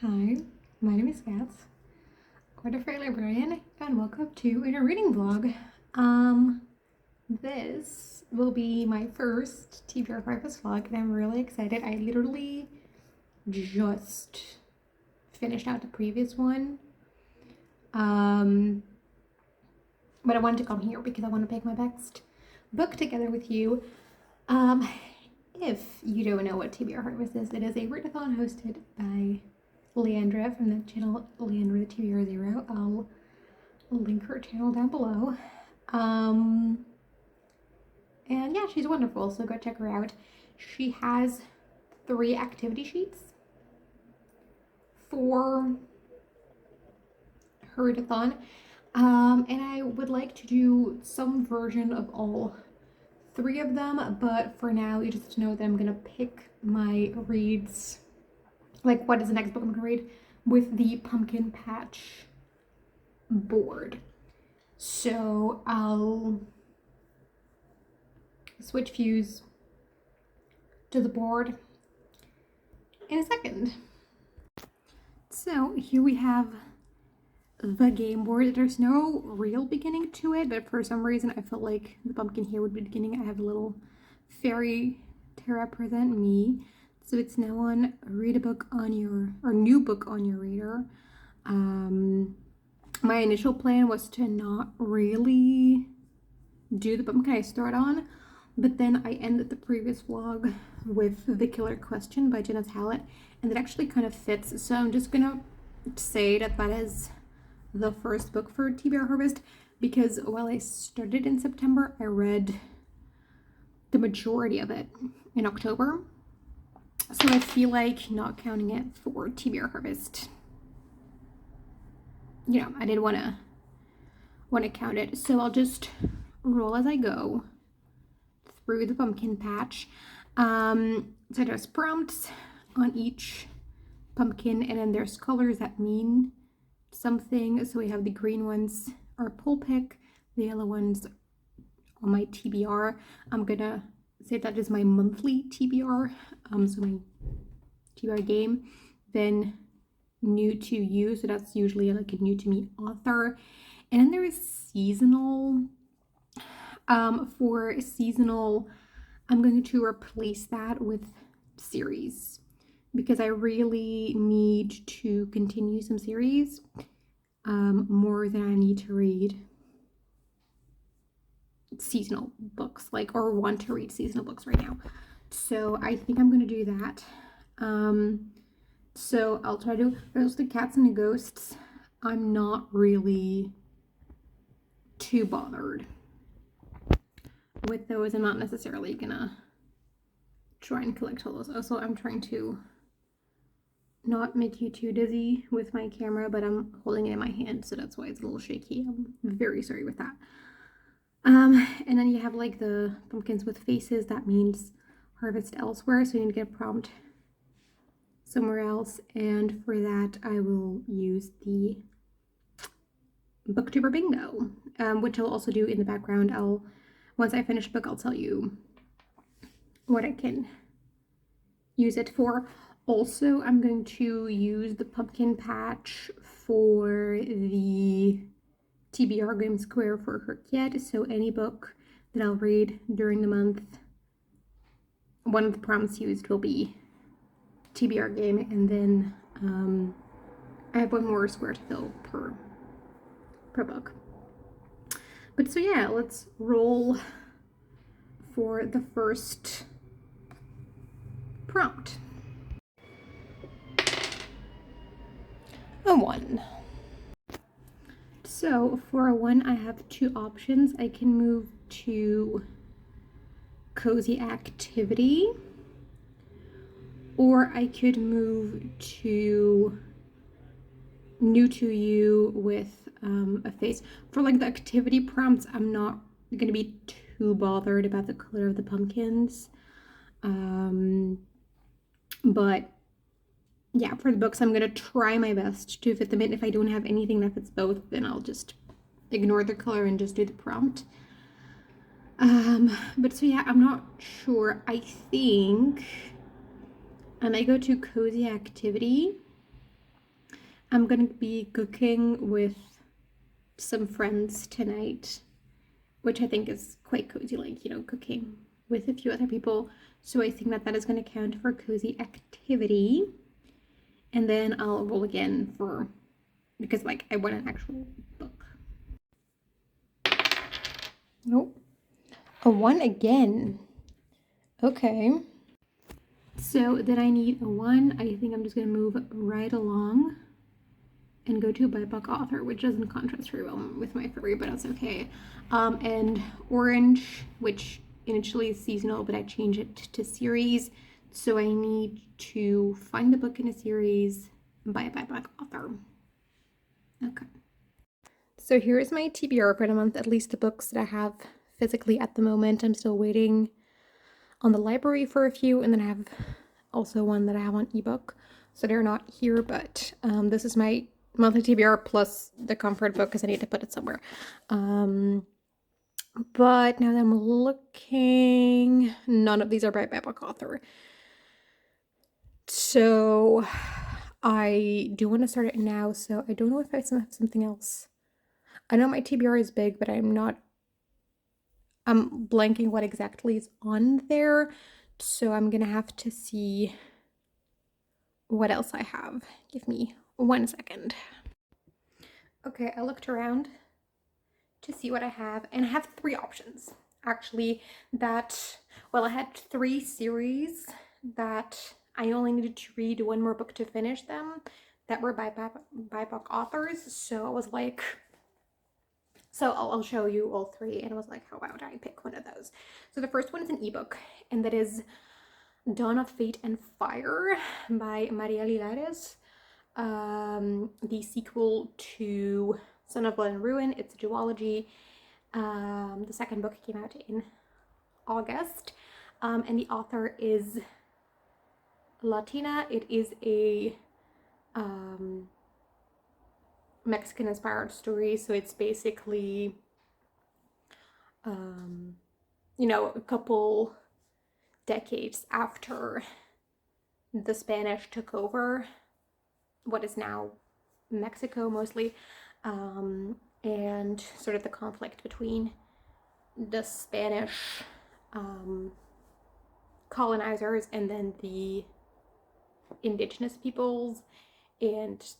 Hi, my name is Beth, Quarter Librarian, and welcome to a reading vlog. This will be my first TBR Harvest vlog, and I'm really excited. I literally just finished out the previous one, but I wanted to come here because I want to pick my next book together with you. If you don't know what TBR Harvest is, it is a readathon hosted by Leandra from the channel Leandra TBR Zero. I'll link her channel down below. And yeah, she's wonderful, so go check her out. She has 3 activity sheets for her readathon. And I would like to do some version of all 3 of them, but for now, you just know that I'm gonna pick my reads, like what is the next book I'm gonna read, with the pumpkin patch board. So I'll switch views to the board in a second. So here we have the game board. There's no real beginning to it, but for some reason I felt like the pumpkin here would be beginning. I have a little fairy to represent me. So it's now on read a book on your, or new book on your reader. My initial plan was to not really do the pumpkin I start on, but then I ended the previous vlog with The Killer Question by Jenna Hallett, and it actually kind of fits. So I'm just gonna say that that is the first book for TBR Harvest, because while I started in September, I read the majority of it in October. So I feel like not counting it for TBR Harvest, you know, I didn't want to count it. So I'll just roll as I go through the pumpkin patch. So there's prompts on each pumpkin, and then there's colors that mean something. So we have the green ones are pull pick, the yellow ones are my TBR. I'm gonna say that is my monthly TBR, so my TBR game. Then new to you, so that's usually like a new to me author. And then there is seasonal. For seasonal, I'm going to replace that with series, because I really need to continue some series more than I need to read seasonal books, like, or want to read seasonal books right now. So I think I'm going to do that. So I'll try to, there's the cats and the ghosts. I'm not really too bothered with those. I'm not necessarily gonna try and collect all those. Also, I'm trying to not make you too dizzy with my camera, but I'm holding it in my hand, so that's why it's a little shaky. I'm very sorry with that. And then you have like the pumpkins with faces. That means harvest elsewhere, so you need to get a prompt somewhere else, and for that I will use the booktuber bingo, which I'll also do in the background. Once I finish the book, I'll tell you what I can use it for. Also, I'm going to use the pumpkin patch for the TBR Game Square for her kid. So any book that I'll read during the month, one of the prompts used will be TBR game, and then I have 1 more square to fill per book. But so yeah, let's roll for the first prompt. A 1. So for a 1, I have 2 options. I can move to cozy activity, or I could move to new to you with a face. For like the activity prompts, I'm not gonna be too bothered about the color of the pumpkins, but yeah, for the books I'm gonna try my best to fit them in. If I don't have anything that fits both, then I'll just ignore the color and just do the prompt. But so yeah, I'm not sure. I think I might go to cozy activity, I'm gonna be cooking with some friends tonight, which I think is quite cozy, like, you know, cooking with a few other people. So I think that that is going to count for cozy activity. And then I'll roll again for, because like I want an actual book. Nope. A 1 again. Okay. So then I need a 1. I think I'm just going to move right along and go to BIPOC author, which doesn't contrast very well with my furry, but that's okay. And orange, which initially is seasonal, but I changed it to series. So I need to find the book in a series by a BIPOC author. Okay. So here is my TBR for the month, at least the books that I have physically at the moment. I'm still waiting on the library for a few, and then I have also one that I have on ebook. So they're not here, but this is my monthly TBR plus the comfort book because I need to put it somewhere. But now that I'm looking, none of these are by BIPOC author. So I do want to start it now, so I don't know if I have something else. I know my TBR is big, but I'm blanking what exactly is on there, so I'm gonna have to see what else I have. Give me 1 second. Okay, I looked around to see what I have, and I have 3 options actually I had 3 series that I only needed to read 1 more book to finish them that were by BIPOC authors. So I was like, so I'll show you all 3, and I was like, how about I pick one of those? So the first one is an ebook, and that is Dawn of Fate and Fire by Maria Linares. The sequel to Son of Blood and Ruin. It's a duology. The second book came out in August, and the author is Latina. It is a Mexican inspired story, so it's basically you know, a couple decades after the Spanish took over what is now Mexico mostly, and sort of the conflict between the Spanish colonizers and then the indigenous peoples, and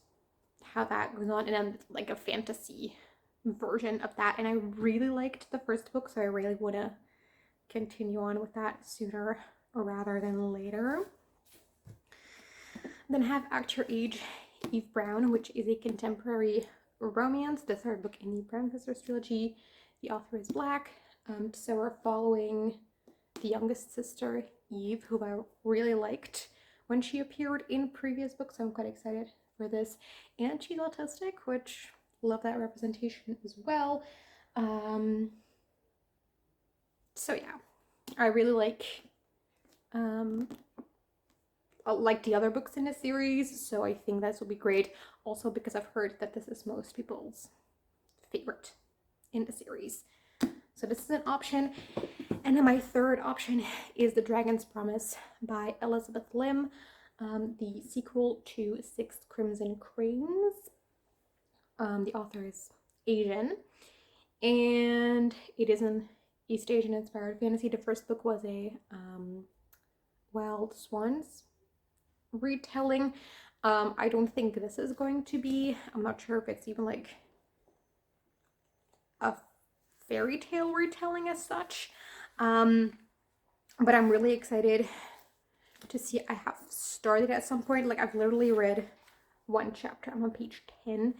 how that goes on, and then like a fantasy version of that. And I really liked the first book, so I really want to continue on with that sooner rather than later. Then I have Act Your Age, Eve Brown, which is a contemporary romance, the 3rd book in the Brown Sisters trilogy. The author is Black, so we're following the youngest sister, Eve, who I really liked when she appeared in previous books. I'm quite excited for this. And she's autistic, which love that representation as well. So yeah, I really like the other books in the series, so I think this will be great. Also because I've heard that this is most people's favorite in the series. So this is an option. And then my 3rd option is The Dragon's Promise by Elizabeth Lim, the sequel to 6 Crimson Cranes. The author is Asian, and it is an East Asian inspired fantasy. The first book was a Wild Swans retelling. I don't think this is going to be, I'm not sure if it's even like a fairy tale retelling as such, but I'm really excited to see. I have started at some point, like I've literally read 1 chapter. I'm on page 10,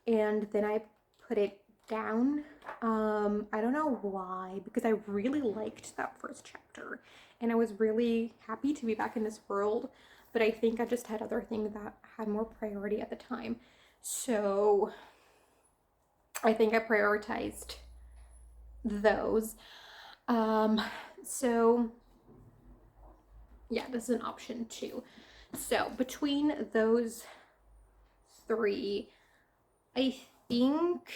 and then I put it down. I don't know why, because I really liked that first chapter and I was really happy to be back in this world, but I think I just had other things that had more priority at the time. So I think I prioritized those. So yeah, this is an option too. So between those 3, I think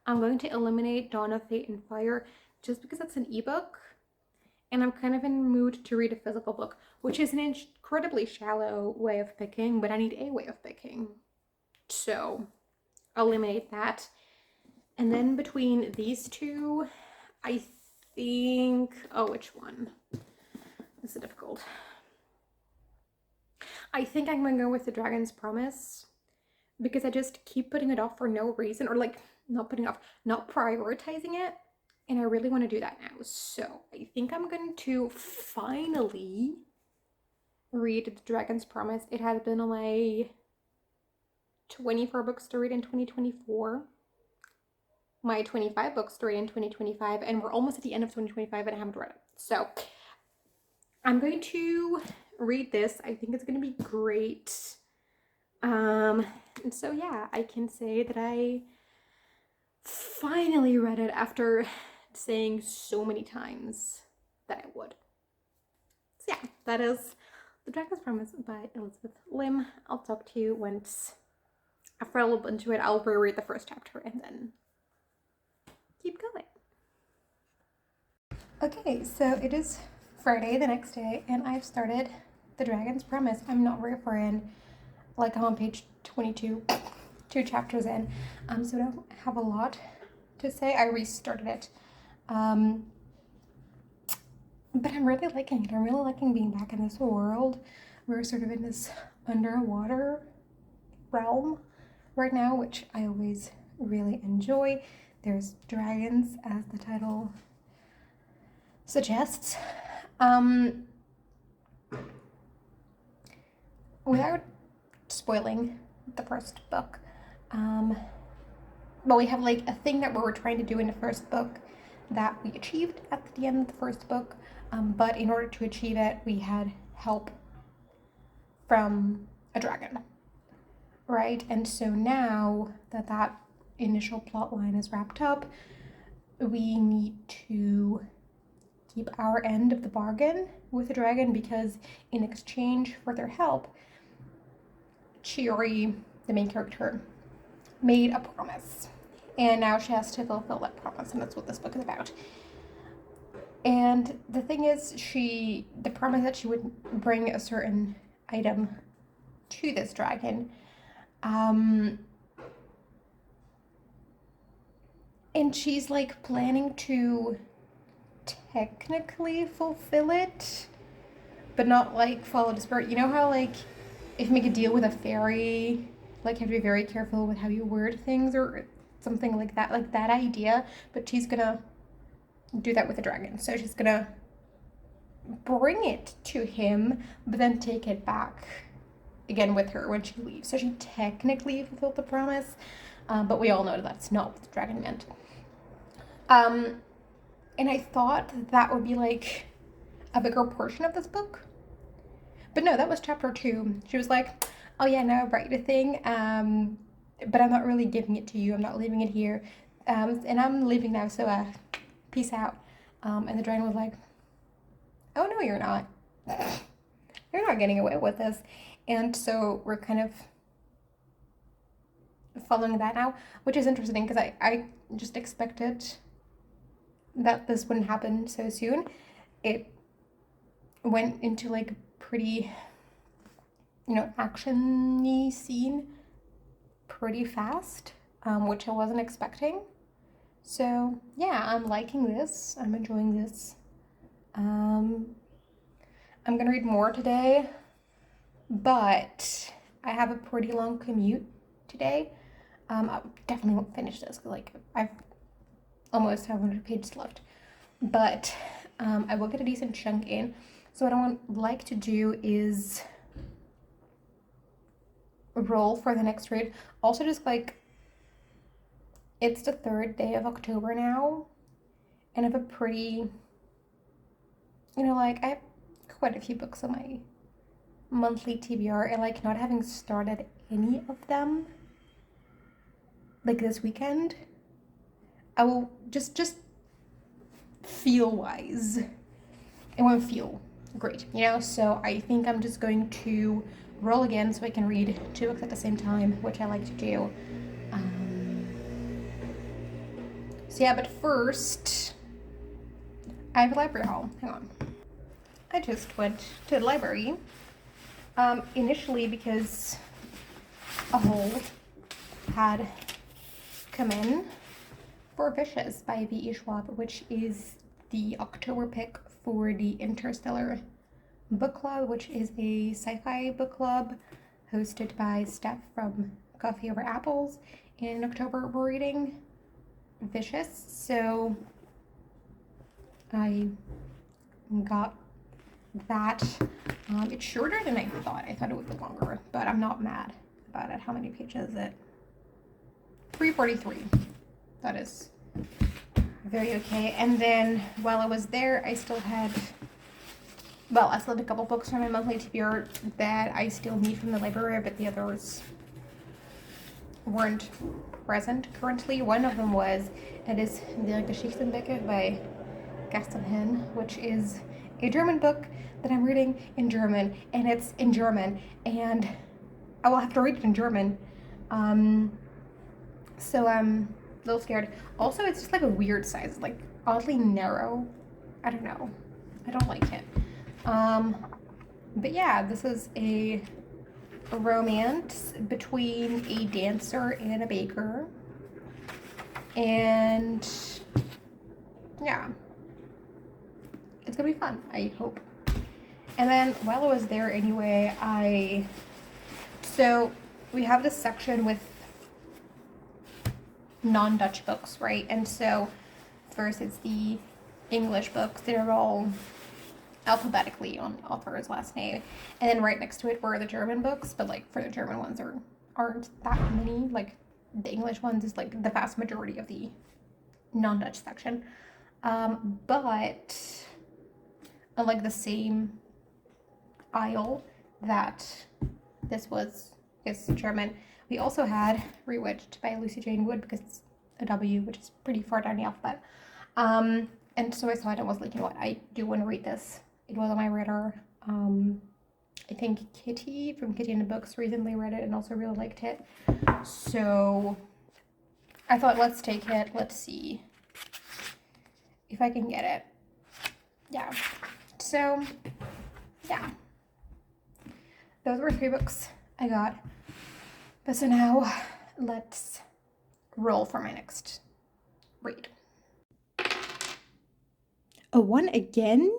I'm going to eliminate Dawn of Fate and Fire just because it's an ebook, and I'm kind of in the mood to read a physical book, which is an incredibly shallow way of picking, but I need a way of picking. So eliminate that. And then between these two, I think, oh, which one? This is difficult. I think I'm gonna go with the Dragon's Promise because I just keep putting it off for no reason, or like not putting off, not prioritizing it. And I really want to do that now. So I think I'm going to finally read The Dragon's Promise. It has been on my 24 books to read in 2024. My 25 books to read in 2025. And we're almost at the end of 2025 and I haven't read it. So I'm going to read this. I think it's going to be great. And so yeah, I can say that I finally read it after saying so many times that I would. So yeah, that is The Dragon's Promise by Elizabeth Lim. I'll talk to you once I've read a little bit into it. I'll reread the first chapter and then keep going. Okay, so it is Friday, the next day, and I've started The Dragon's Promise. I'm not very far in, like I'm on page 22, 2 chapters in, so I don't have a lot to say. I restarted it. But I'm really liking it. I'm really liking being back in this world. We're sort of in this underwater realm right now, which I always really enjoy. There's dragons, as the title suggests. Without spoiling the first book, but we have like a thing that we were trying to do in the first book that we achieved at the end of the first book, but in order to achieve it, we had help from a dragon, right? And so now that that initial plot line is wrapped up, we need to keep our end of the bargain with the dragon, because in exchange for their help, Chiori, the main character, made a promise. And now she has to fulfill that promise, and that's what this book is about. And the thing is, the promise that she would bring a certain item to this dragon. And she's like planning to technically fulfill it, but not like follow the spirit. You know how like if you make a deal with a fairy, like you have to be very careful with how you word things or something like that idea, but she's gonna do that with a dragon. So she's gonna bring it to him, but then take it back again with her when she leaves. So she technically fulfilled the promise, but we all know that's not what the dragon meant. And I thought that would be like a bigger portion of this book, but no, that was chapter 2. She was like, oh yeah, now I brought you the thing, but I'm not really giving it to you. I'm not leaving it here, and I'm leaving now, so peace out. And the dragon was like, oh no, you're not. You're not getting away with this. And so we're kind of following that now, which is interesting because I just expected that this wouldn't happen so soon. It went into like a pretty, action-y scene pretty fast, which I wasn't expecting. So yeah, I'm liking this. I'm enjoying this. I'm gonna read more today, but I have a pretty long commute today. I definitely won't finish this because like I've almost 100 pages left, but I will get a decent chunk in. So what I would like to do is roll for the next read. Also, just like it's the 3rd day of October now, and I have a pretty, I have quite a few books on my monthly TBR, and like not having started any of them like this weekend, I will just feel wise, it won't feel great, so I think I'm just going to roll again so I can read 2 books at the same time, which I like to do. So yeah, but first I have a library haul. Hang on. I just went to the library initially because a whole had come in for Vicious by V.E. Schwab, which is the October pick for the Interstellar Book Club, which is a sci-fi book club hosted by Steph from Coffee Over Apples. In October, we're reading Vicious, so I got that. It's shorter than I thought. I thought it would be longer, but I'm not mad about it. How many pages is it? 343. That is very okay. And then while I was there, I still had, well, I still had a couple books from my monthly TBR that I still need from the library, but the others weren't present currently. One of them was, it is Der Geschichtenbäcker by Gaston Hen, which is a German book that I'm reading in German, and it's in German, and I will have to read it in German. So I'm a little scared. Also, it's just like a weird size, like oddly narrow. I don't know. I don't like it. But yeah, this is a romance between a dancer and a baker. And yeah, it's gonna be fun, I hope. And then while I was there anyway, so we have this section with non-Dutch books, right? And so first it's the English books that are all alphabetically on author's last name, and then right next to it were the German books, but like for the German ones aren't that many. Like the English ones is like the vast majority of the non-Dutch section, but on like the same aisle that this was is German, we also had Rewitched by Lucy Jane Wood, because it's a W, which is pretty far down the alphabet. And so I saw it and was like, you know what, I do want to read this. It was on my radar. I think Kitty from Kitty and the Books recently read it and also really liked it. So I thought, let's take it. Let's see if I can get it. Yeah. So, yeah. Those were 3 books I got. But so now, let's roll for my next read. A 1 again?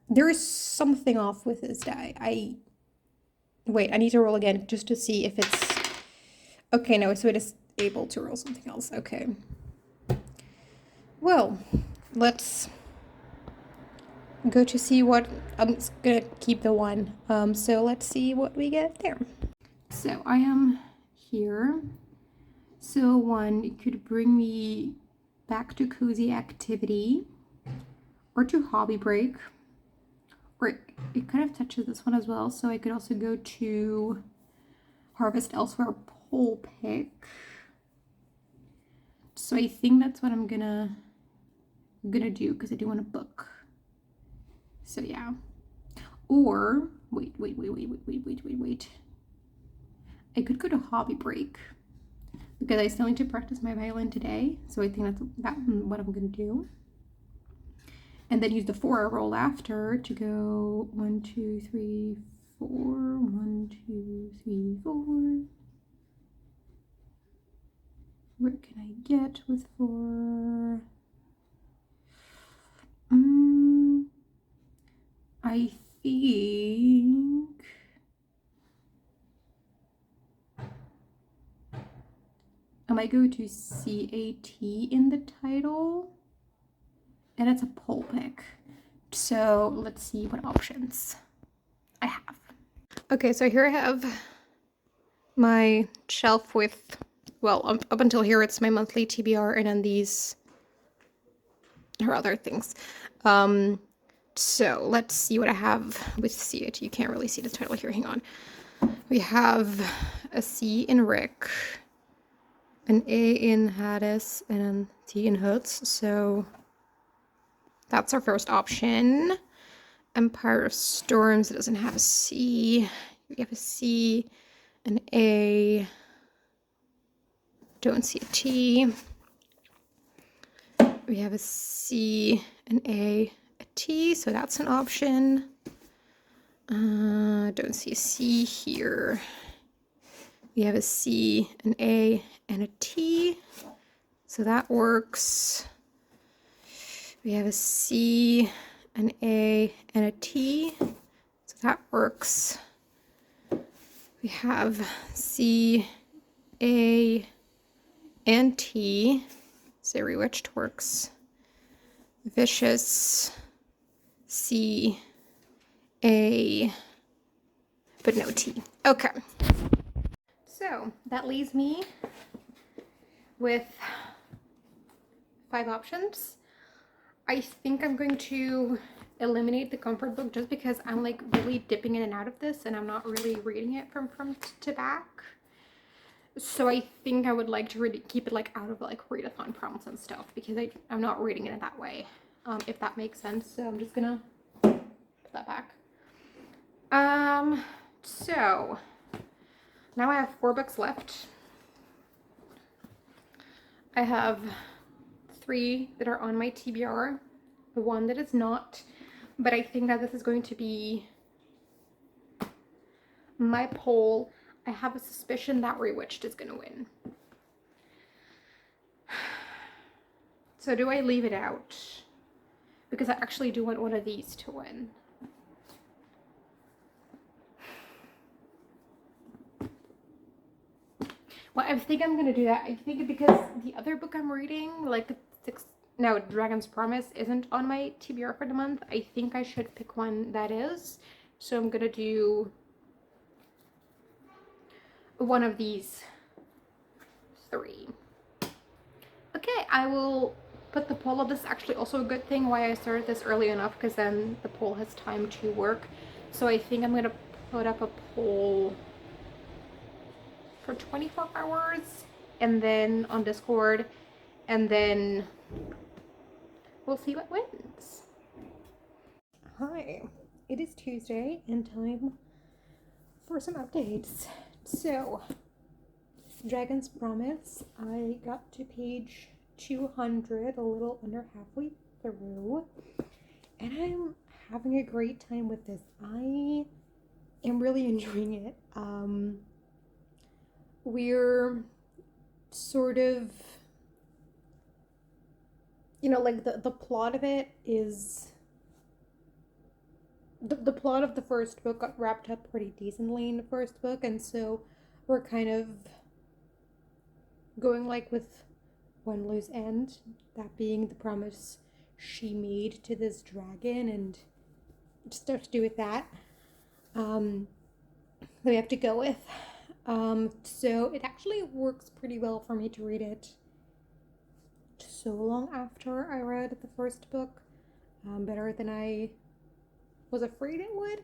There is something off with this die. Wait, I need to roll again just to see if it's... Okay, no, so it is able to roll something else. Okay. Well, let's go to see what... I'm just gonna keep the 1. So let's see what we get there. So I am here. So 1, it could bring me back to cozy activity or to hobby break. Or it kind of touches this one as well, so I could also go to Harvest Elsewhere Pole Pick. So I think that's what I'm gonna do, because I do want to book. So yeah. Or wait. I could go to Hobby Break, because I still need to practice my violin today. So I think that's what I'm gonna do. And then use the 4 I rolled after to go 1, 2, 3, 4. 1, 2, 3, 4. Where can I get with 4? I think I might go to CAT in the title. And it's a pole pick. So let's see what options I have. Okay, so here I have my shelf with, well, up until here it's my monthly TBR, and then these are other things. So let's see what I have with See It. You can't really see the title here, hang on. We have a C in Rick, an A in Hades, and a T in Hoods. So that's our first option. Empire of Storms, it doesn't have a C. We have a C, an A. Don't see a T. We have a C, an A, a T, so that's an option. Don't see a C here. We have a C, an A, and a T. So that works. We have a C, an A, and a T. So that works. We have C, A, and T. Zeri-witched works. Vicious, C, A, but no T. Okay. So that leaves me with 5 options. I think I'm going to eliminate the comfort book just because I'm like really dipping in and out of this and I'm not really reading it from front to back. So I think I would like to really keep it like out of like readathon prompts and stuff because I'm not reading it in that way, if that makes sense. So I'm just gonna put that back. So now I have 4 books left. I have 3 that are on my TBR, 1 that is not, but I think that this is going to be my poll. I have a suspicion that Rewitched is going to win. So do I leave it out? Because I actually do want one of these to win. Well, I think I'm going to do that. I think because the other book I'm reading, like Dragon's Promise, isn't on my TBR for the month. I think I should pick one that is. So I'm going to do one of these 3. Okay, I will put the poll up. This is actually also a good thing why I started this early enough, because then the poll has time to work. So I think I'm going to put up a poll for 24 hours and then on Discord, and then we'll see what wins. Hi, it is Tuesday and time for some updates. So, Dragon's Promise, I got to page 200, a little under halfway through, and I'm having a great time with this. I am really enjoying it. We're sort of, like the plot of it is, the plot of the first book got wrapped up pretty decently in the first book, and so we're kind of going like with one loose end, that being the promise she made to this dragon and stuff to do with that, that we have to go with. So it actually works pretty well for me to read it so long after I read the first book, better than I was afraid it would.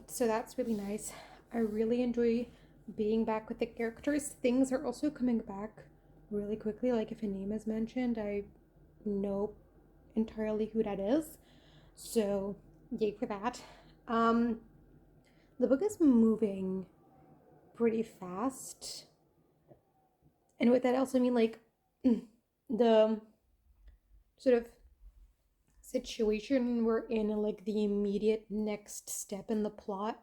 So that's really nice. I really enjoy being back with the characters. Things are also coming back really quickly. Like if a name is mentioned, I know entirely who that is. So yay for that. The book is moving pretty fast. And with that I also mean like the sort of situation we're in, like the immediate next step in the plot,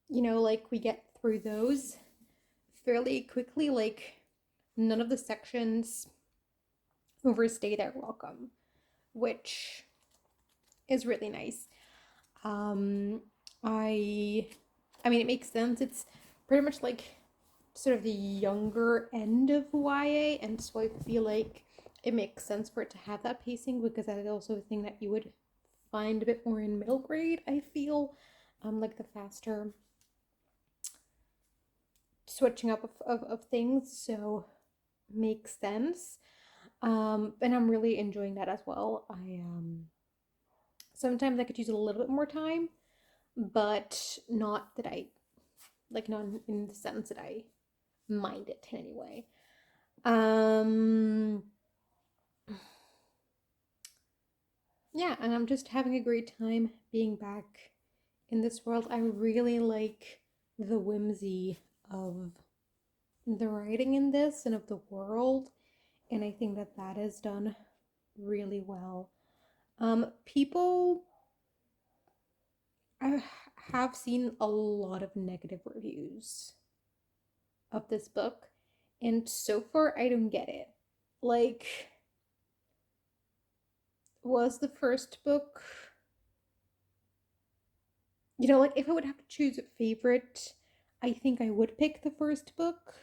like we get through those fairly quickly. Like none of the sections overstay their welcome, which is really nice. I mean, it makes sense. It's pretty much like sort of the younger end of YA, and so I feel like it makes sense for it to have that pacing, because that is also a thing that you would find a bit more in middle grade, I feel. Like the faster switching up of things, so makes sense. And I'm really enjoying that as well. Sometimes I could use a little bit more time, but not that I, like, not in the sense that I mind it in any way. Yeah, and I'm just having a great time being back in this world. I really like the whimsy of the writing in this and of the world, and I think that that is done really well. People have seen a lot of negative reviews of this book, and so far I don't get it. Like, was the first book, like if I would have to choose a favorite, I think I would pick the first book.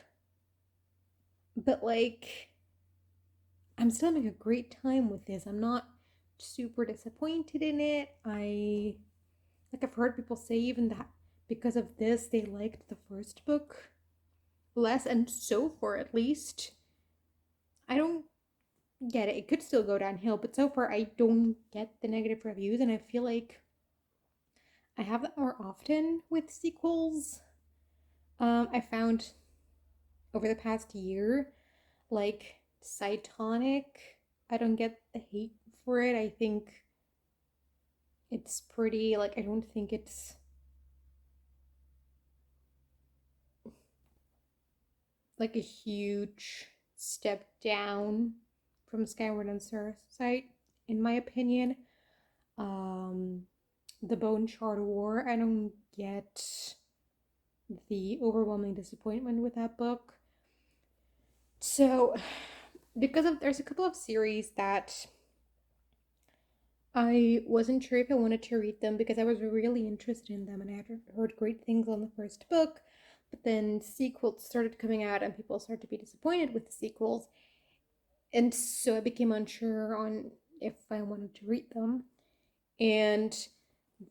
But like, I'm still having a great time with this. I'm not super disappointed in it. I've heard people say even that because of this they liked the first book less, and so far at least I don't get it. It could still go downhill, but so far I don't get the negative reviews, and I feel like I have that more often with sequels. I found over the past year, like Cytonic, I don't get the hate for it. I think it's pretty, like, I don't think it's like a huge step down from Skyward and Surfside, in my opinion. The Bone Shard War, I don't get the overwhelming disappointment with that book. So, there's a couple of series that I wasn't sure if I wanted to read them because I was really interested in them and I had heard great things on the first book, but then sequels started coming out and people started to be disappointed with the sequels, and so I became unsure on if I wanted to read them. And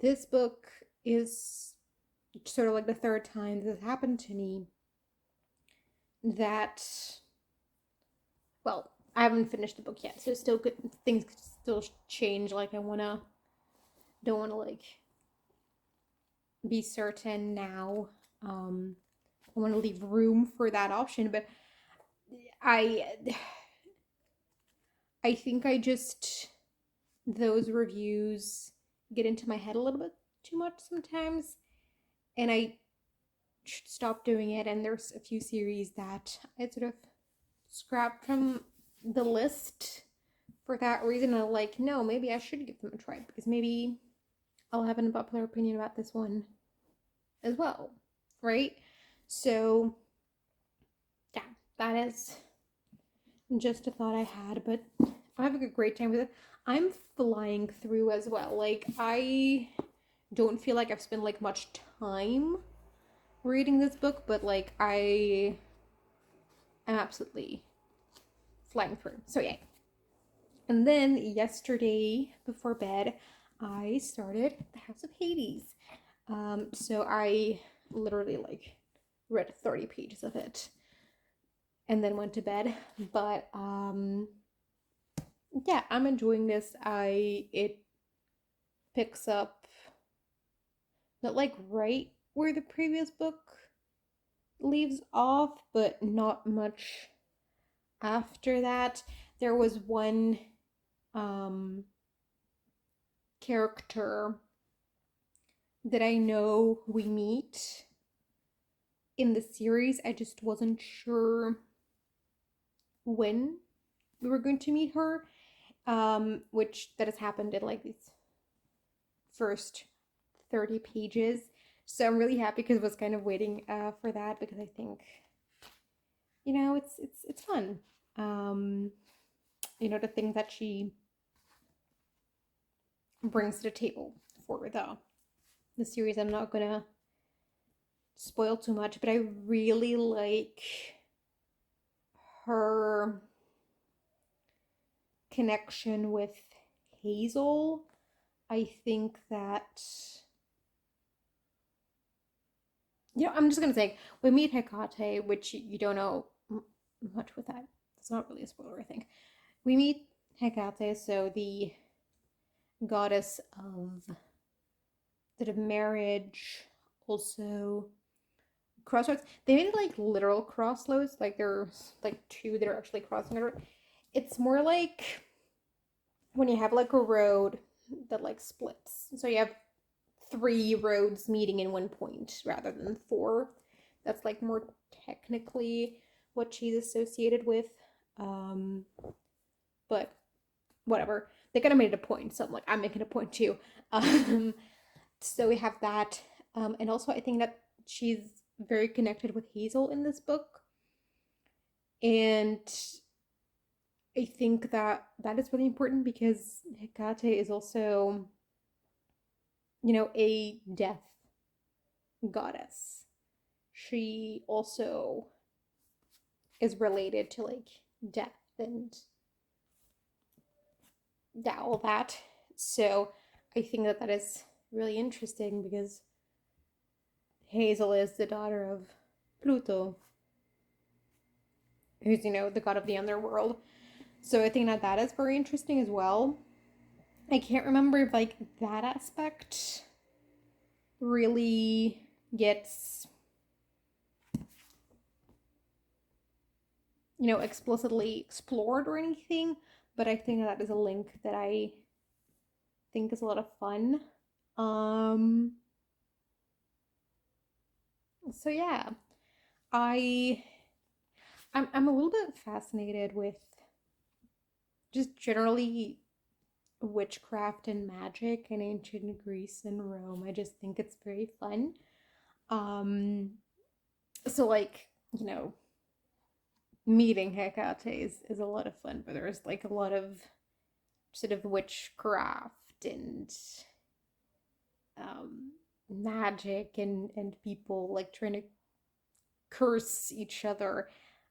this book is sort of like the third time this has happened to me that, well, I haven't finished the book yet, so still good things could still change. Like, don't want to like be certain now. I want to leave room for that option, but I think those reviews get into my head a little bit too much sometimes, and I should stop doing it. And there's a few series that I sort of scrapped from the list for that reason. I'm like, no, maybe I should give them a try because maybe I'll have an unpopular opinion about this one as well, right? So, yeah, that is just a thought I had, but I'm having a great time with it. I'm flying through as well. Like, I don't feel like I've spent like much time reading this book, but like I am absolutely flying through. So yeah. And then yesterday before bed, I started The House of Hades. So I literally like read 30 pages of it and then went to bed. But yeah, I'm enjoying this. It picks up not like right where the previous book leaves off, but not much after that. There was one character that I know we meet in the series. I just wasn't sure when we were going to meet her, which that has happened in like these first 30 pages. So I'm really happy because I was kind of waiting for that because I think, it's fun. The things that she brings to the table for the series. I'm not gonna spoil too much, but I really like her connection with Hazel. I think that, I'm just gonna say we meet Hecate, which you don't know much with that. It's not really a spoiler, I think. We meet Hecate, so the goddess of sort of marriage, also crossroads. They made it like literal crossroads, like there's like two that are actually crossing it. It's more like when you have like a road that like splits. So you have 3 roads meeting in one point rather than 4. That's like more technically what she's associated with. But whatever. They kind of made it a point, so I'm making a point too. So we have that. And also I think that she's very connected with Hazel in this book. And I think that that is really important because Hecate is also, a death goddess. She also is related to like death and all that. So I think that that is really interesting because Hazel is the daughter of Pluto, who's, the god of the underworld. So I think that that is very interesting as well. I can't remember if like that aspect really gets, explicitly explored or anything, but I think that is a link that I think is a lot of fun. So yeah, I I'm a little bit fascinated with just generally witchcraft and magic in ancient Greece and Rome. I just think it's very fun. Um so like, meeting Hecate is a lot of fun, but there's like a lot of sort of witchcraft and magic and people like trying to curse each other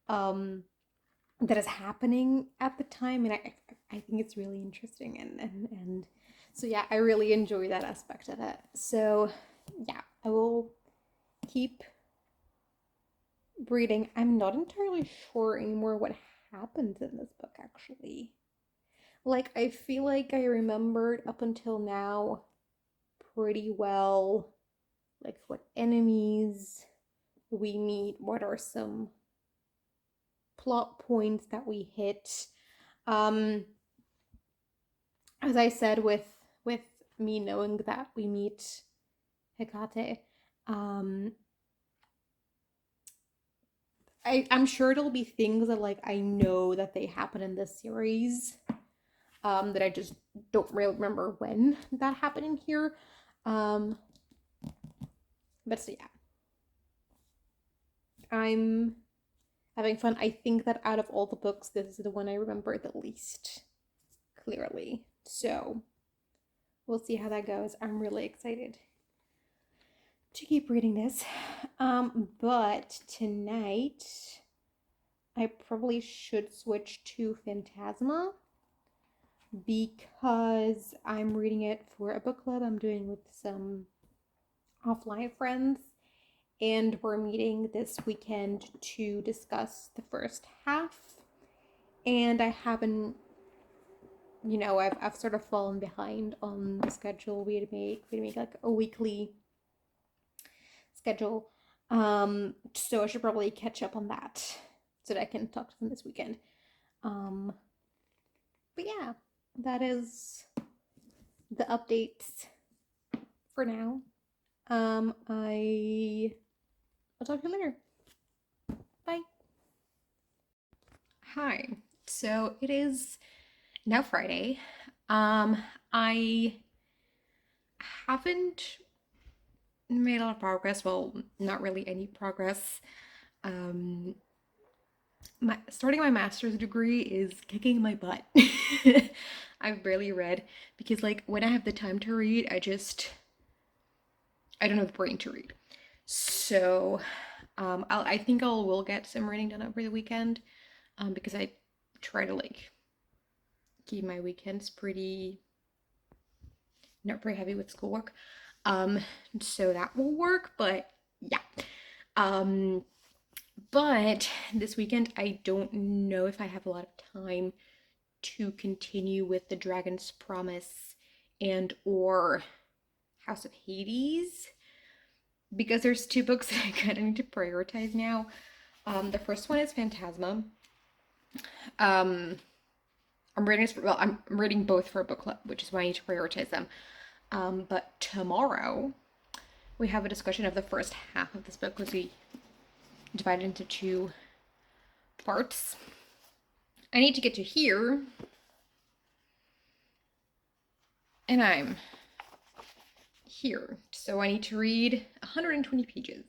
that is happening at the time, and I think it's really interesting, and so yeah, I really enjoy that aspect of it. So yeah, I will keep reading. I'm not entirely sure anymore what happens in this book actually. Like I feel like I remembered up until now pretty well, like what enemies we meet, what are some plot points that we hit. Um, as I said, with me knowing that we meet Hecate, um, I'm sure it'll be things that like I know that they happen in this series, that I just don't really remember when that happened in here. Um, but so yeah, I'm having fun. I think that out of all the books, this is the one I remember the least clearly. So we'll see how that goes. I'm really excited to keep reading this. But tonight I probably should switch to Phantasma because I'm reading it for a book club I'm doing with some offline friends, and we're meeting this weekend to discuss the first half. And I haven't, I've sort of fallen behind on the schedule. We'd make like a weekly schedule. So I should probably catch up on that so that I can talk to them this weekend. But yeah, that is the updates for now. I'll talk to you later. Bye. Hi. So it is now Friday. I haven't made a lot of progress. Well, not really any progress. Um, starting my master's degree is kicking my butt. I've barely read because, like, when I have the time to read, I don't have the brain to read. So, I think I will get some reading done over the weekend, because I try to like keep my weekends not very heavy with schoolwork. Um, so that will work, but yeah. But this weekend I don't know if I have a lot of time to continue with the Dragon's Promise and or House of Hades, because there's two books that I kind of need to prioritize now. The first one is Phantasma. I'm reading both for a book club, which is why I need to prioritize them. But tomorrow we have a discussion of the first half of this book, because we divide it into two parts. I need to get to here, and I'm here. So I need to read 120 pages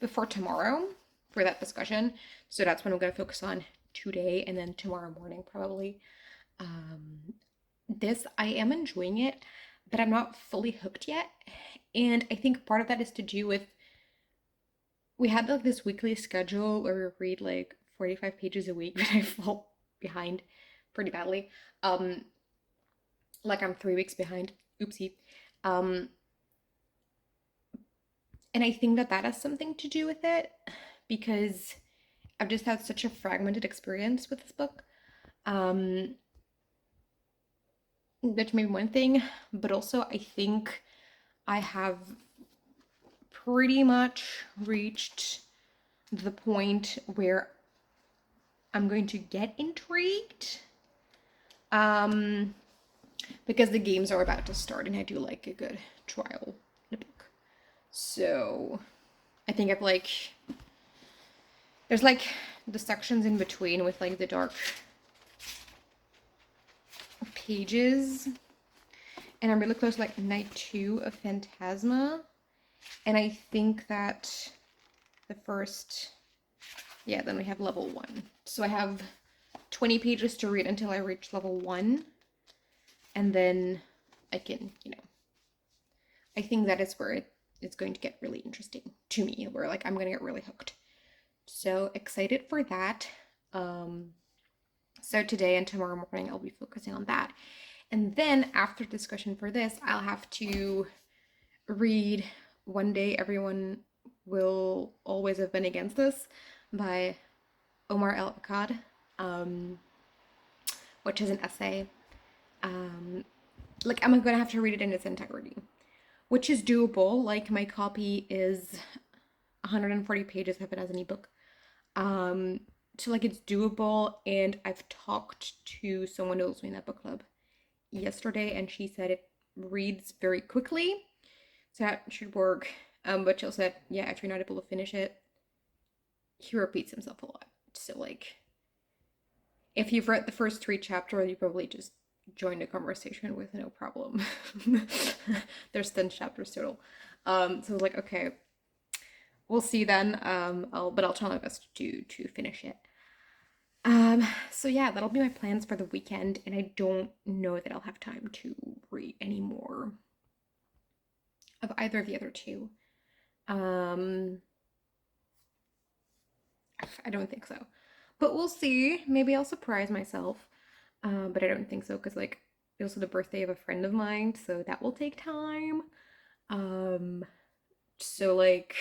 before tomorrow for that discussion. So that's what I'm going to focus on today and then tomorrow morning probably. This, I am enjoying it, but I'm not fully hooked yet. And I think part of that is to do with, we had like this weekly schedule where we read like 45 pages a week, but I fall behind pretty badly. Like I'm 3 weeks behind. Oopsie. And I think that that has something to do with it because I've just had such a fragmented experience with this book. That's maybe one thing, but also I think I have pretty much reached the point where I'm going to get intrigued. Because the games are about to start and I do like a good trial in a book. So I think I've like, there's like the sections in between with like the dark pages. And I'm really close to like night 2 of Phantasma. And I think that the first, yeah, then we have level 1. So I have 20 pages to read until I reach level 1. And then I can, you know, I think that is where it's going to get really interesting to me, where like I'm going to get really hooked. So excited for that. So today and tomorrow morning I'll be focusing on that. And then after discussion for this, I'll have to read One Day Everyone Will Always Have Been Against This by Omar Akkad, which is an essay. Like I'm gonna have to read it in its entirety, which is doable. Like my copy is 140 pages if it has an ebook. So like it's doable, and I've talked to someone who was in that book club yesterday, and she said it reads very quickly, so that should work. But she also said, yeah, if you're not able to finish it, he repeats himself a lot. So like, if you've read the first 3 chapters, you probably just join the conversation with no problem. There's 10 chapters total. So like, okay, we'll see then. I'll try my best to finish it. So yeah, that'll be my plans for the weekend, and I don't know that I'll have time to read any more of either of the other 2. I don't think so, but we'll see. Maybe I'll surprise myself. But I don't think so, because like it's also the birthday of a friend of mine, so that will take time. So like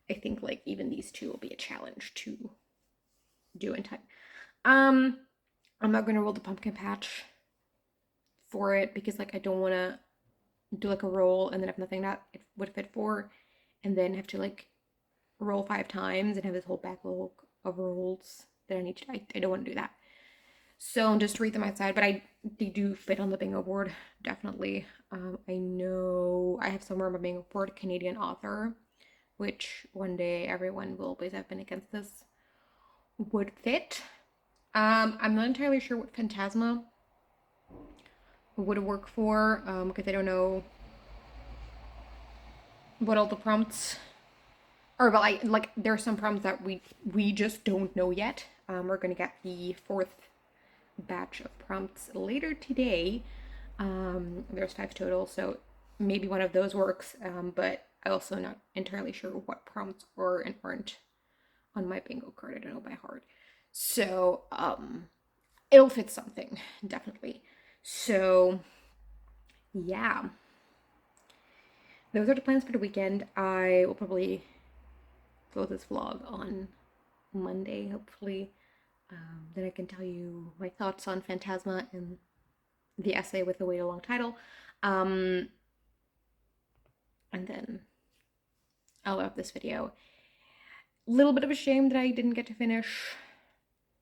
I think like even these 2 will be a challenge to do in time. I'm not gonna roll the pumpkin patch for it because like I don't want to do like a roll and then have nothing that it would fit for, and then have to like roll 5 times and have this whole backlog of rolls that I need to. I don't want to do that. So I'll just read them outside, but they do fit on the bingo board, definitely. I know I have somewhere on my bingo board Canadian author, which One Day Everyone Will Always Have Been Against This would fit. I'm not entirely sure what Phantasma would work for, because I don't know what all the prompts are. But like there are some prompts that we just don't know yet. We're gonna get the 4th batch of prompts later today. There's 5 total, so maybe one of those works, but I'm also not entirely sure what prompts are and aren't on my bingo card. I don't know by heart. So it'll fit something, definitely. So yeah, those are the plans for the weekend. I will probably post this vlog on Monday, hopefully. Then I can tell you my thoughts on Phantasma and the essay with the Wait a Long title. And then I'll wrap this video. Little bit of a shame that I didn't get to finish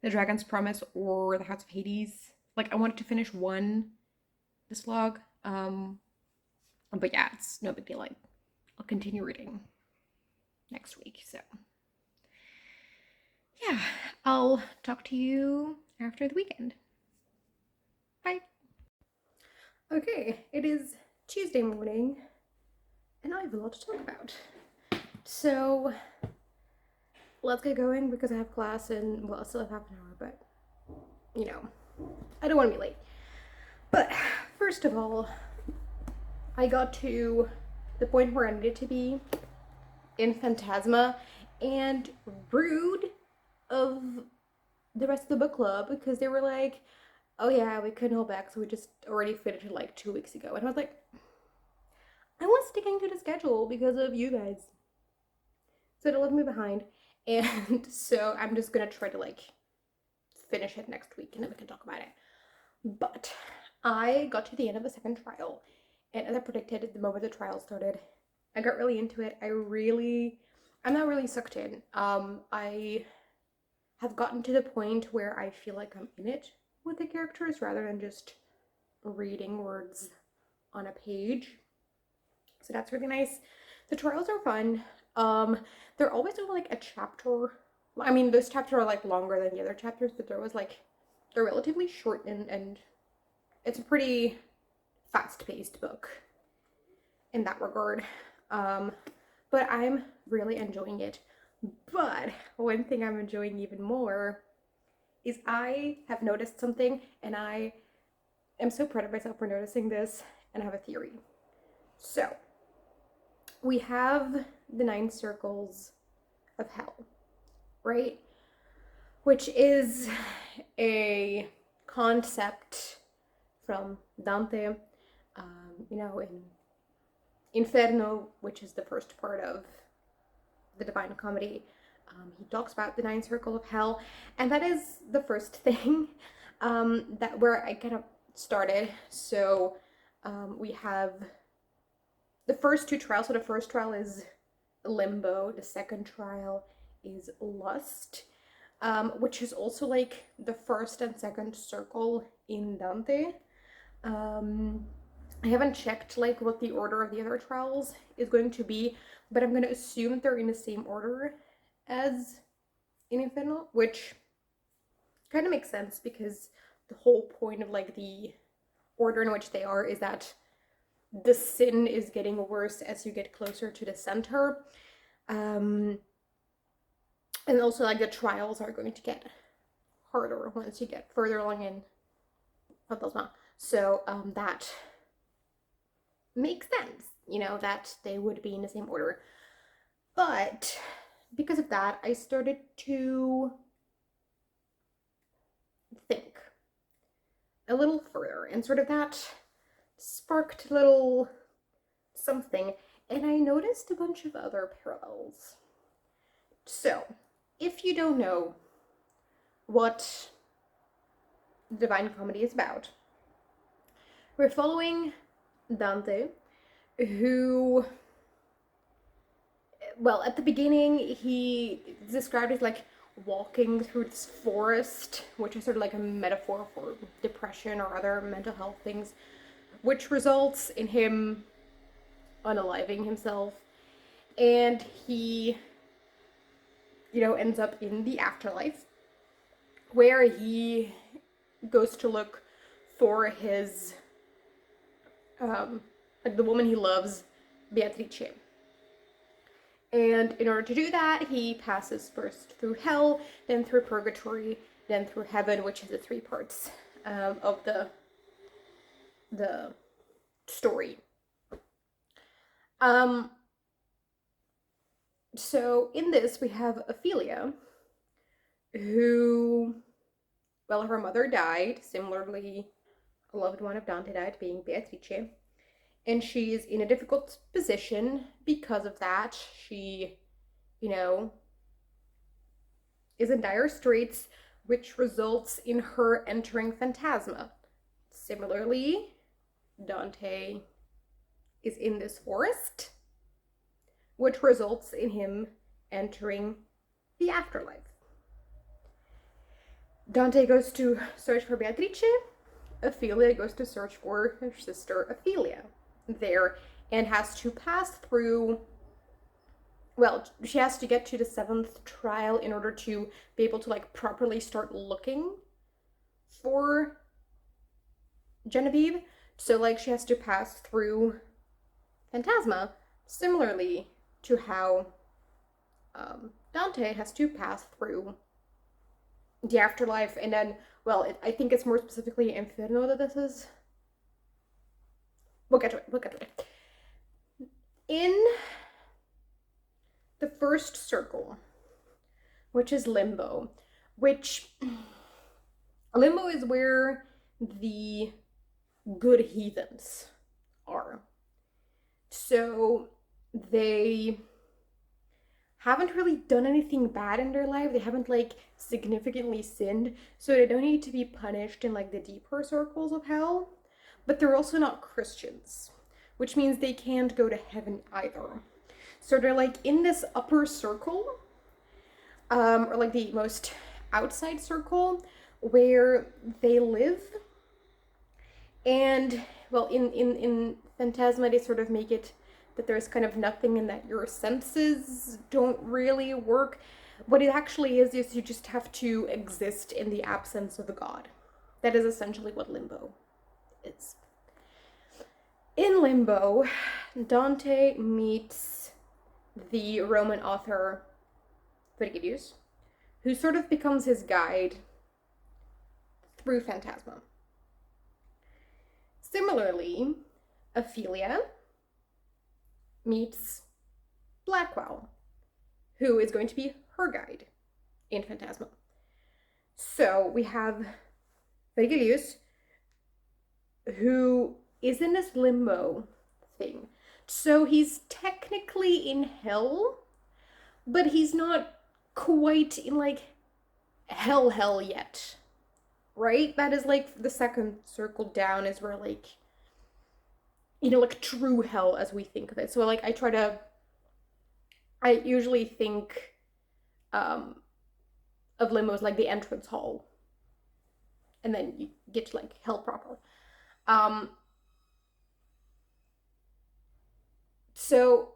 The Dragon's Promise or The House of Hades. Like I wanted to finish this vlog. But yeah, it's no big deal. I'll continue reading next week. So yeah, I'll talk to you after the weekend. Bye. Okay, it is Tuesday morning, and I have a lot to talk about. So let's get going because I have class in, well, I still have half an hour, but you know, I don't want to be late. But first of all, I got to the point where I needed to be in Phantasma, and rude of the rest of the book club because they were like, oh yeah, we couldn't hold back, so we just already finished it like 2 weeks ago. And I was like, I was sticking to the schedule because of you guys. So it left me behind. And so I'm just gonna try to like finish it next week and then we can talk about it. But I got to the end of the second trial, and as I predicted, the moment the trial started, I got really into it. I'm not really sucked in. I have gotten to the point where I feel like I'm in it with the characters rather than just reading words on a page. So that's really nice. The trials are fun. They're always over like a chapter. I mean, those chapters are like longer than the other chapters, but they're relatively short, and it's a pretty fast-paced book in that regard. But I'm really enjoying it. But one thing I'm enjoying even more is I have noticed something, and I am so proud of myself for noticing this, and I have a theory. So, we have the 9 circles of hell, right? Which is a concept from Dante, in Inferno, which is the first part of the Divine Comedy. He talks about the 9 circles of hell, and that is the first thing that where I kind of started. So we have the first 2 trials. So the first trial is limbo. The second trial is lust, which is also like the first and second circle in Dante. I haven't checked like what the order of the other trials is going to be, but I'm going to assume they're in the same order as in Inferno, which kind of makes sense because the whole point of like the order in which they are is that the sin is getting worse as you get closer to the center. And also like the trials are going to get harder once you get further along in Phantasma. So that makes sense, that they would be in the same order. But because of that, I started to think a little further, and sort of that sparked a little something, and I noticed a bunch of other parallels. So, if you don't know what Divine Comedy is about, we're following Dante, who, well, at the beginning, he described as like walking through this forest, which is sort of like a metaphor for depression or other mental health things, which results in him unaliving himself. And he, ends up in the afterlife, where he goes to look for his, like the woman he loves, Beatrice. And in order to do that, he passes first through hell, then through purgatory, then through heaven, which is the 3 parts of the story. So in this, we have Ophelia, who, well, her mother died. Similarly, a loved one of Dante died, being Beatrice. And she's in a difficult position because of that. She, is in dire straits, which results in her entering Phantasma. Similarly, Dante is in this forest, which results in him entering the afterlife. Dante goes to search for Beatrice. Ophelia goes to search for her sister Ophelia there, and has to pass through, well, she has to get to the 7th trial in order to be able to like properly start looking for Genevieve. So like she has to pass through Phantasma, similarly to how Dante has to pass through the afterlife, and then, well, I think it's more specifically Inferno that this is. We'll get to it. We'll get to it. In the first circle, which is Limbo, which Limbo is where the good heathens are. So they haven't really done anything bad in their life. They haven't like significantly sinned, so they don't need to be punished in like the deeper circles of hell. But they're also not Christians, which means they can't go to heaven either. So they're like in this upper circle, or like the most outside circle where they live. And well, in Phantasma, they sort of make it that there's kind of nothing and that your senses don't really work. What it actually is you just have to exist in the absence of a god. That is essentially what Limbo is. In Limbo, Dante meets the Roman author Virgilius, who sort of becomes his guide through Phantasma. Similarly, Ophelia meets Blackwell, who is going to be her guide in Phantasma. So we have Virgilius, who is in this limbo thing. So he's technically in hell, but he's not quite in like hell yet. Right? That is like the second circle down is where like, you know, like true hell as we think of it. So like I usually think of limbo as like the entrance hall. And then you get to like hell proper. So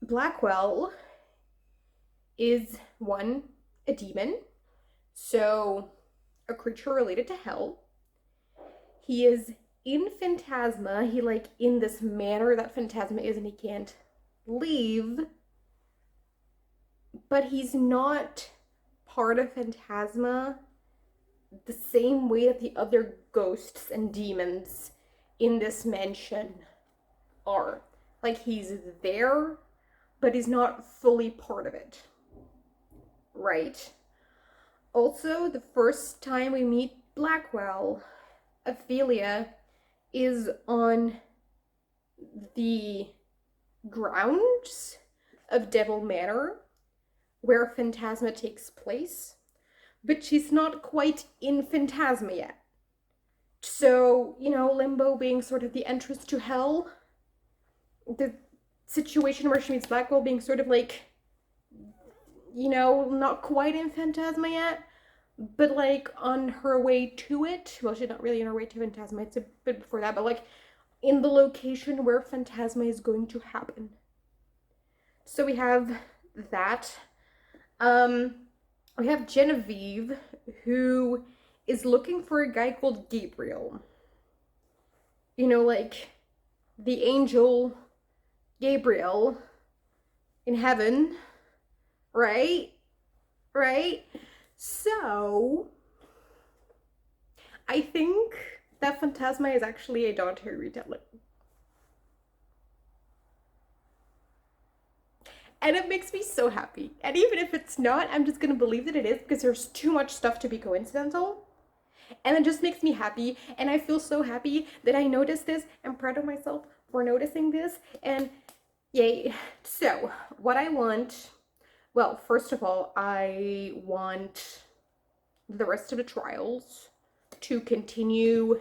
Blackwell is one, a demon. So a creature related to hell. He is in Phantasma. He like in this manner that Phantasma is, and he can't leave. But he's not part of Phantasma the same way that the other ghosts and demons in this mansion are. Like he's there, but he's not fully part of it. Right? Also, the first time we meet Blackwell, Ophelia is on the grounds of Devil Manor, where Phantasma takes place, but she's not quite in Phantasma yet. So, you know, Limbo being sort of the entrance to hell, the situation where she meets Blackwell being sort of like, you know, not quite in Phantasma yet, but like on her way to it. Well, she's not really on her way to Phantasma, it's a bit before that, but like in the location where Phantasma is going to happen. So we have that. We have Genevieve, who is looking for a guy called Gabriel. You know, like the angel Gabriel in heaven, right? Right? So, I think that Phantasma is actually a Dante retelling. And it makes me so happy. And even if it's not, I'm just gonna believe that it is because there's too much stuff to be coincidental. And it just makes me happy. And I feel so happy that I noticed this. I'm proud of myself for noticing this. And yay. So, what I want, well, first of all, I want the rest of the trials to continue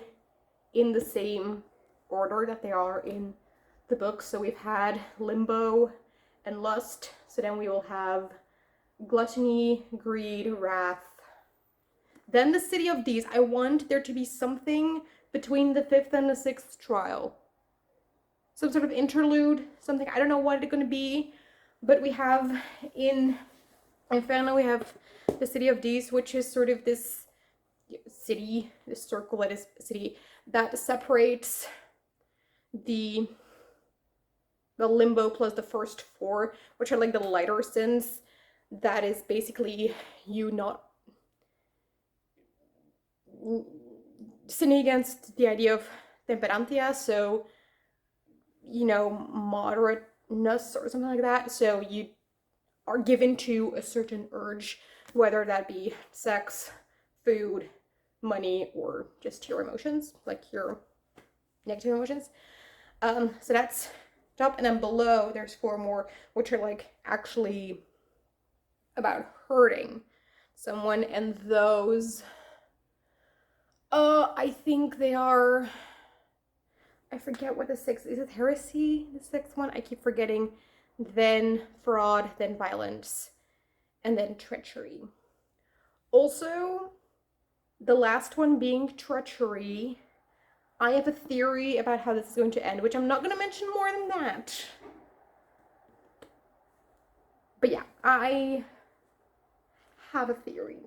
in the same order that they are in the book. So we've had Limbo and Lust. So then we will have Gluttony, Greed, Wrath. Then the City of These. I want there to be something between the 5th and the 6th trial. Some sort of interlude, something. I don't know what it's going to be. But we have in Inferno, we have the City of These, which is sort of this city, this circle that is city, that separates the limbo plus the first four, which are like the lighter sins. That is basically you not sinning against the idea of temperancia, so moderateness or something like that. So you are given to a certain urge, whether that be sex, food, money, or just your emotions, like your negative emotions. So that's top, and then below there's four more, which are like actually about hurting someone, and those, I think they are, I forget what the sixth is. It heresy, the sixth one? I keep forgetting. Then fraud, then violence, and then treachery. Also, the last one being treachery, I have a theory about how this is going to end, which I'm not going to mention more than that. But yeah, I have a theory.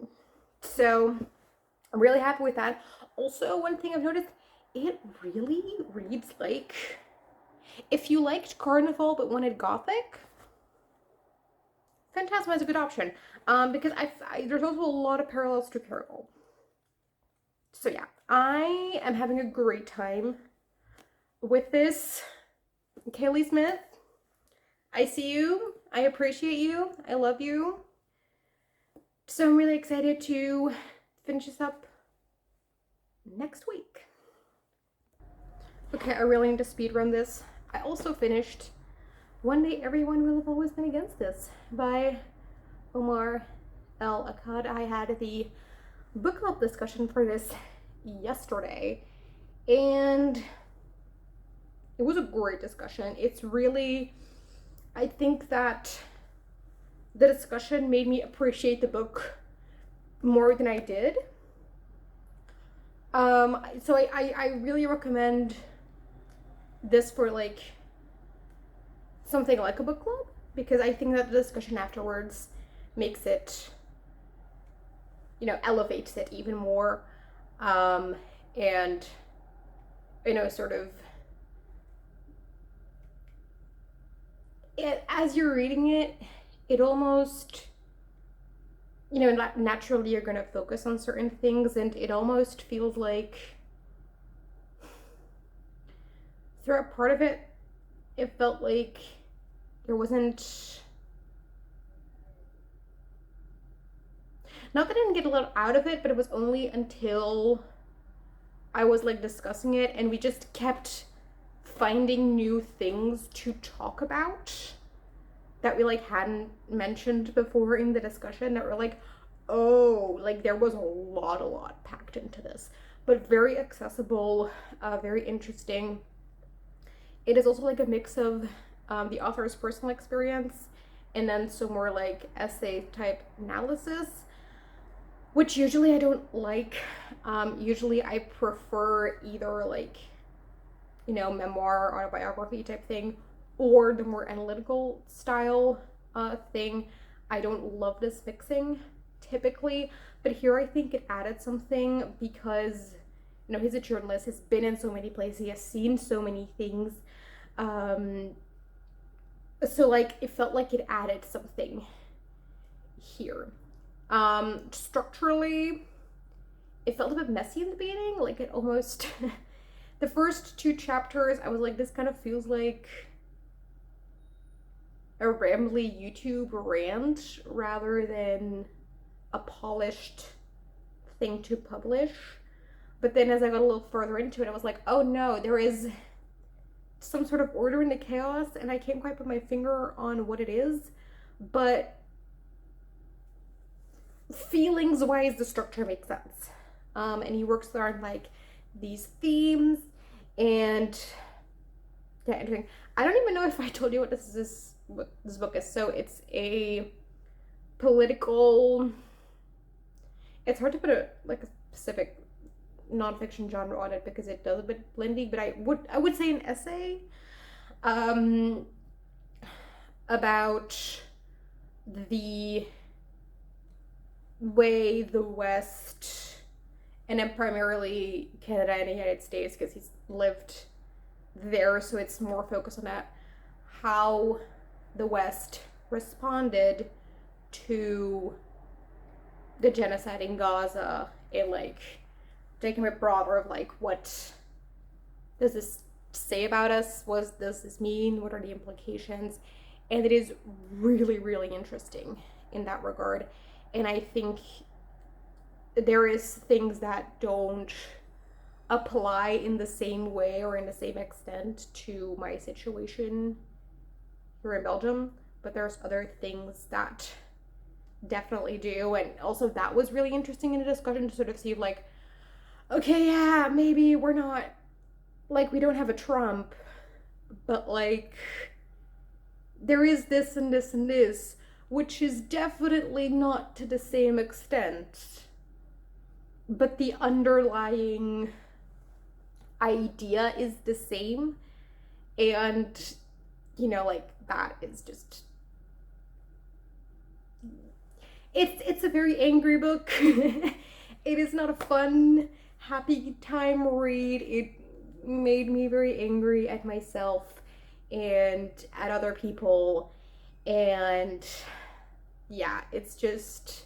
So I'm really happy with that. Also, one thing I've noticed, it really reads like, if you liked Carnival but wanted Gothic, Phantasma is a good option. Because there's also a lot of parallels to Carnival. So yeah, I am having a great time with this. Kaylie Smith, I see you. I appreciate you. I love you. So I'm really excited to finish this up next week. Okay, I really need to speedrun this. I also finished One Day Everyone Will Have Always Been Against This by Omar Akkad. I had the book club discussion for this yesterday, and it was a great discussion. It's really, I think that the discussion made me appreciate the book more than I did. So I really recommend this for like something like a book club, because I think that the discussion afterwards makes it, elevates it even more, and sort of, as you're reading it, it almost, naturally you're going to focus on certain things, and it almost feels like throughout part of it, it felt like there wasn't, not that I didn't get a lot out of it, but it was only until I was like discussing it and we just kept finding new things to talk about that we like hadn't mentioned before in the discussion, that were like, oh, like there was a lot packed into this, but very accessible, very interesting. It is also like a mix of the author's personal experience and then some more like essay type analysis, which usually I don't like. Usually I prefer either like, memoir, autobiography type thing, or the more analytical style thing. I don't love this mixing typically, but here I think it added something because, he's a journalist, he's been in so many places, he has seen so many things. So like it felt like it added something here. Structurally, it felt a bit messy in the beginning. Like it almost, the first two chapters, I was like, this kind of feels like a rambly YouTube rant rather than a polished thing to publish. But then as I got a little further into it, I was like, oh no, there is some sort of order in the chaos, and I can't quite put my finger on what it is, but feelings wise the structure makes sense. And he works on like these themes, and yeah, interesting. I don't even know if I told you what this book is. So it's a political, it's hard to put a specific nonfiction genre on it because it does a bit blending, but I would say an essay about the way the West and then primarily Canada and the United States because he's lived there, so it's more focused on that, how the West responded to the genocide in Gaza, and like taking a bit broader of like, what does this say about us? What does this mean? What are the implications? And it is really, really interesting in that regard. And I think there is things that don't apply in the same way or in the same extent to my situation here in Belgium, but there's other things that definitely do. And also that was really interesting in the discussion to sort of see like, okay, yeah, maybe we're not, like, we don't have a Trump, but like there is this and this and this, which is definitely not to the same extent, but the underlying idea is the same. And you know, like, that is just, it's a very angry book. It is not a fun, happy time read. It made me very angry at myself and at other people. And yeah, it's just,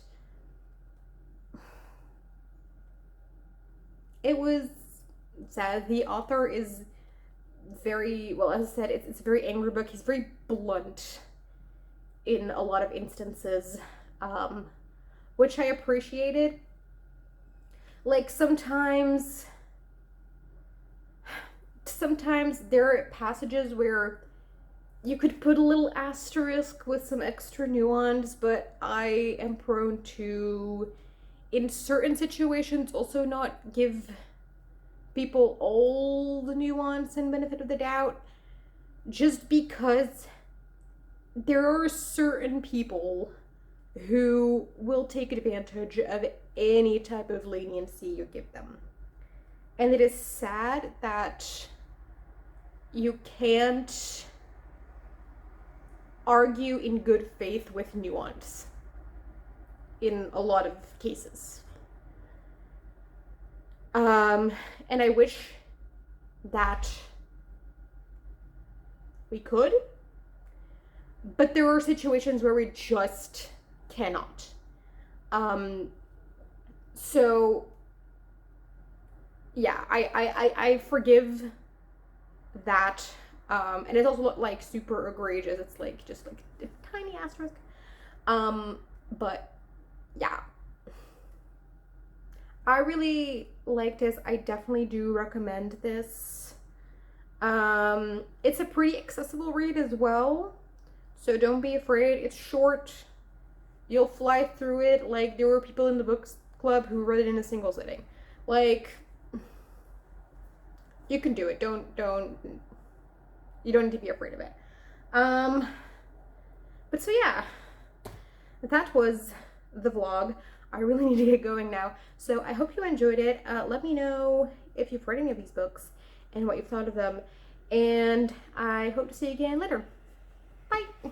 it was sad. The author is very, well, as I said, it's a very angry book. He's very blunt in a lot of instances, which I appreciated. Like, sometimes there are passages where you could put a little asterisk with some extra nuance, but I am prone to, in certain situations, also not give people all the nuance and benefit of the doubt, just because there are certain people who will take advantage of any type of leniency you give them. And it is sad that you can't argue in good faith with nuance in a lot of cases. And I wish that we could, but there are situations where we just cannot. So yeah, I forgive that. And it's also like super egregious. It's like just like a tiny asterisk. But yeah, I really like this. I definitely do recommend this. It's a pretty accessible read as well, so don't be afraid. It's short. You'll fly through it. Like, there were people in the books club who read it in a single sitting. Like, you can do it. You don't need to be afraid of it. But so yeah, that was the vlog. I really need to get going now. So I hope you enjoyed it. Let me know if you've read any of these books and what you've thought of them. And I hope to see you again later. Bye.